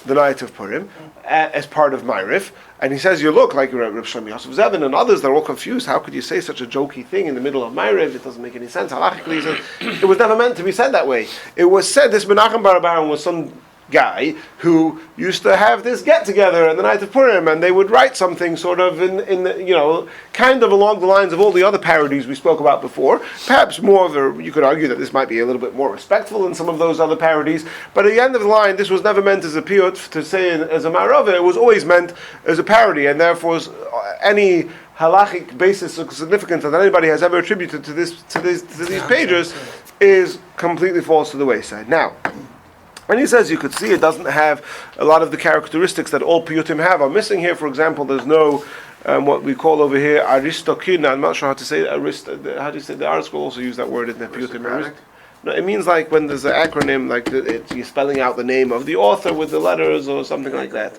the night of Purim as part of Ma'ariv. And he says, you look like Reb Shlomo Yosef Zevin and others, they're all confused. How could you say such a jokey thing in the middle of Ma'ariv? It doesn't make any sense. Halachically, he says, it was never meant to be said that way. It was said, this Menachem bar Baron was some guy who used to have this get-together on the night of Purim, and they would write something sort of in the, kind of along the lines of all the other parodies we spoke about before. Perhaps more of you could argue that this might be a little bit more respectful than some of those other parodies, but at the end of the line, this was never meant as a piyut to say as a ma'arava. It was always meant as a parody, and therefore any halachic basis of significance that anybody has ever attributed to these pages is completely falls to the wayside. Now, and he says you could see it doesn't have a lot of the characteristics that all piyutim have are missing here. For example, there's no what we call over here aristokin. I'm not sure how to say it. How do you say the article also use that word in the piyutim? No, it means like when there's an acronym, like you're spelling out the name of the author with the letters or something like that,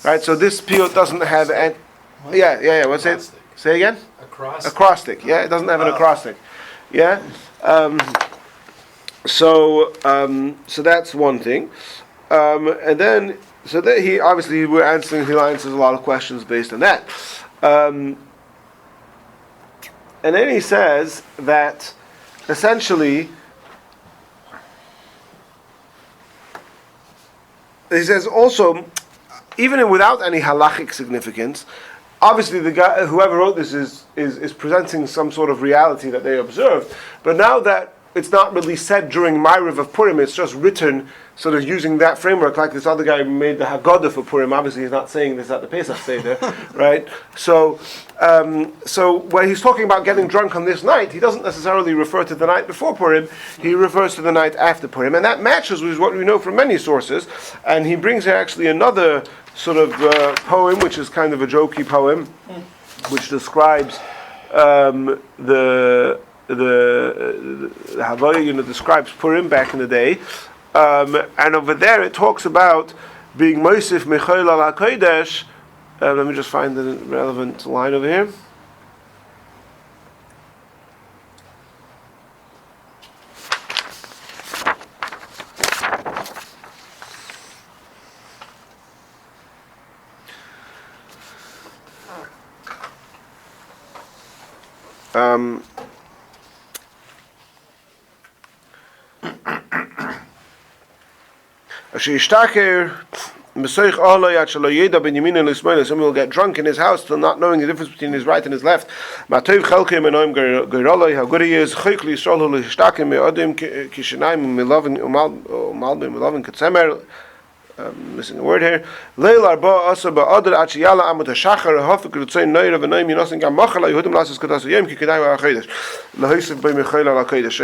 right? So this piyut doesn't have any. Yeah. What's it? Say again. Acrostic. Yeah, it doesn't have an acrostic. Yeah. So that's one thing, and then he obviously he answers a lot of questions based on that, and then he says that essentially he says also even without any halachic significance. Obviously, the guy, whoever wrote this, is presenting some sort of reality that they observed. But now that it's not really said during Ma'ariv of Purim, it's just written sort of using that framework, like this other guy who made the Haggadah for Purim. Obviously he's not saying this at the Pesach Seder, right? So when he's talking about getting drunk on this night, he doesn't necessarily refer to the night before Purim, he refers to the night after Purim, and that matches with what we know from many sources. And he brings here actually another sort of poem, which is kind of a jokey poem, which describes the Havaya, describes Purim back in the day, and over there it talks about being Moisif Mechoil al HaKodesh. Let me just find the relevant line over here. Someone will get drunk in his house till not knowing the difference between his right and his left. How good he is. Missing a word here. So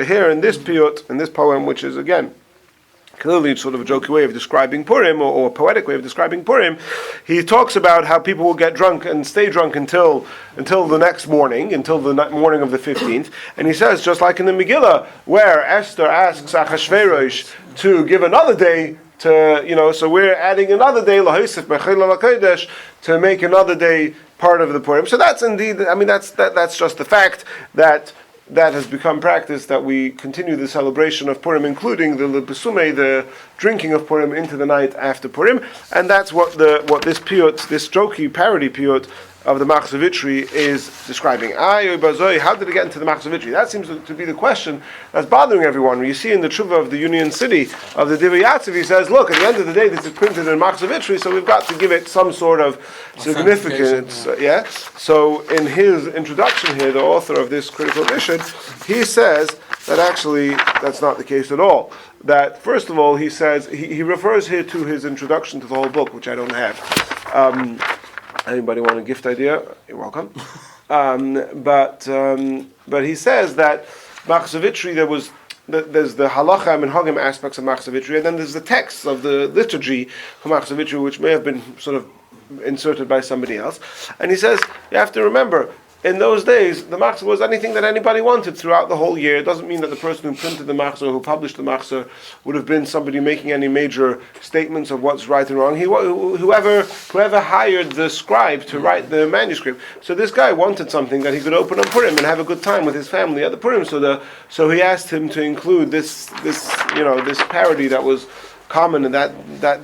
here in this piyut, in this poem, which is again clearly sort of a jokey way of describing Purim, or a poetic way of describing Purim, he talks about how people will get drunk and stay drunk until the next morning, until the morning of the 15th. And he says, just like in the Megillah, where Esther asks Achashverosh to give another day to, so we're adding another day, to make another day part of the Purim. So that's indeed, that's just the fact that has become practice, that we continue the celebration of Purim, including the Besume, the drinking of Purim, into the night after Purim, and that's what this piyut, this jokey parody piyut of the Machzavitri is describing. How did it get into the Machzavitri? That seems to be the question that's bothering everyone. You see in the Tshuva of the Union City of the Divrei Yatziv, he says, look, at the end of the day, this is printed in Machzavitri, so we've got to give it some sort of significance. So in his introduction here, the author of this critical edition, he says that actually that's not the case at all. That first of all, he says, he refers here to his introduction to the whole book, which I don't have. Anybody want a gift idea? You're welcome. But he says that Machzavitri, there's the halacha and minhagim aspects of Machzavitri, and then there's the texts of the liturgy for Machzavitri, which may have been sort of inserted by somebody else. And he says, you have to remember, in those days, the machzor was anything that anybody wanted throughout the whole year. It doesn't mean that the person who printed the machzor, who published the machzor, would have been somebody making any major statements of what's right and wrong. Whoever hired the scribe to write the manuscript. So this guy wanted something that he could open on Purim and have a good time with his family at the Purim. So he asked him to include this parody that was common in that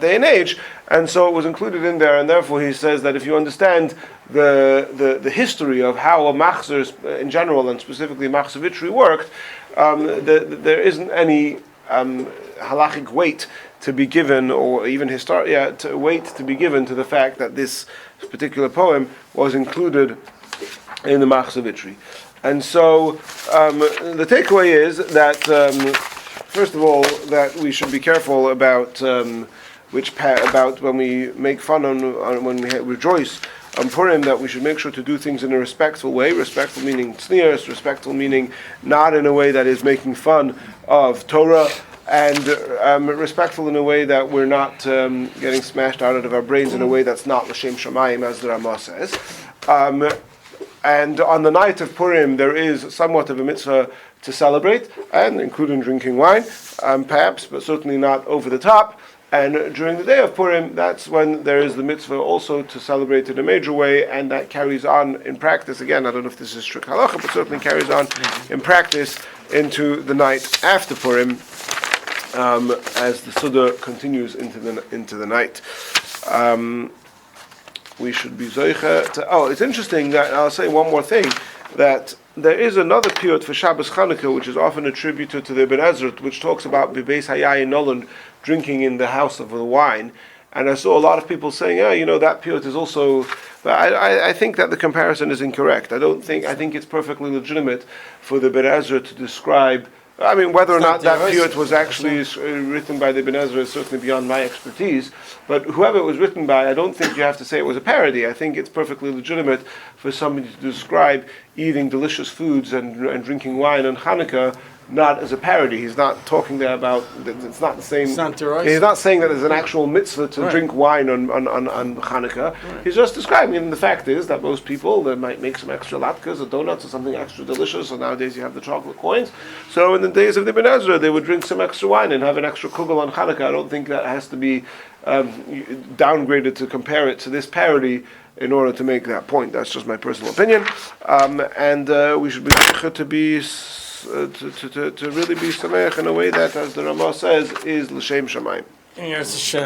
day and age, and so it was included in there. And therefore, he says that if you understand the history of how a machzor in general and specifically Machzavitri worked, there isn't any halachic weight to be given, or even weight to be given to the fact that this particular poem was included in the Machzavitri. And so the takeaway is that first of all, that we should be careful about about when we make fun when we rejoice on Purim, that we should make sure to do things in a respectful way. Respectful meaning tznius, respectful meaning not in a way that is making fun of Torah, and respectful in a way that we're not getting smashed out of our brains in a way that's not l'shem shamayim, as the Ramah says. And on the night of Purim, there is somewhat of a mitzvah to celebrate, and including drinking wine, perhaps, but certainly not over the top. And during the day of Purim, that's when there is the mitzvah also to celebrate in a major way, and that carries on in practice. Again, I don't know if this is strict halacha, but certainly carries on in practice into the night after Purim, as the Suda continues into the night. We should be zoicha to... it's interesting that, I'll say one more thing, that there is another piyut for Shabbos Chanukah, which is often attributed to the Ibn Ezra, which talks about Bebeis Hayayin Nolan, drinking in the house of the wine. And I saw a lot of people saying, that piyut is also... But I think that the comparison is incorrect. I think it's perfectly legitimate for the Ibn Ezra to describe I mean, whether or It's not not that their piyut was actually written by the Ibn Ezra is certainly beyond my expertise. But whoever it was written by, I don't think you have to say it was a parody. I think it's perfectly legitimate for somebody to describe eating delicious foods and drinking wine on Hanukkah not as a parody. He's not talking there about, it's not the same. It's not derisive. He's not saying that there's an actual mitzvah to Right. drink wine on Hanukkah. He's just describing it. And the fact is that most people, they might make some extra latkes or donuts or something extra delicious. So nowadays you have the chocolate coins. So in the days of the Ibn Ezra, they would drink some extra wine and have an extra kugel on Hanukkah. I don't think that has to be downgraded to compare it to this parody in order to make that point. That's just my personal opinion. And we should be to be to really be sameach in a way that, as the Ramah says, is l'shem shamayim. And Yeretz Hashem.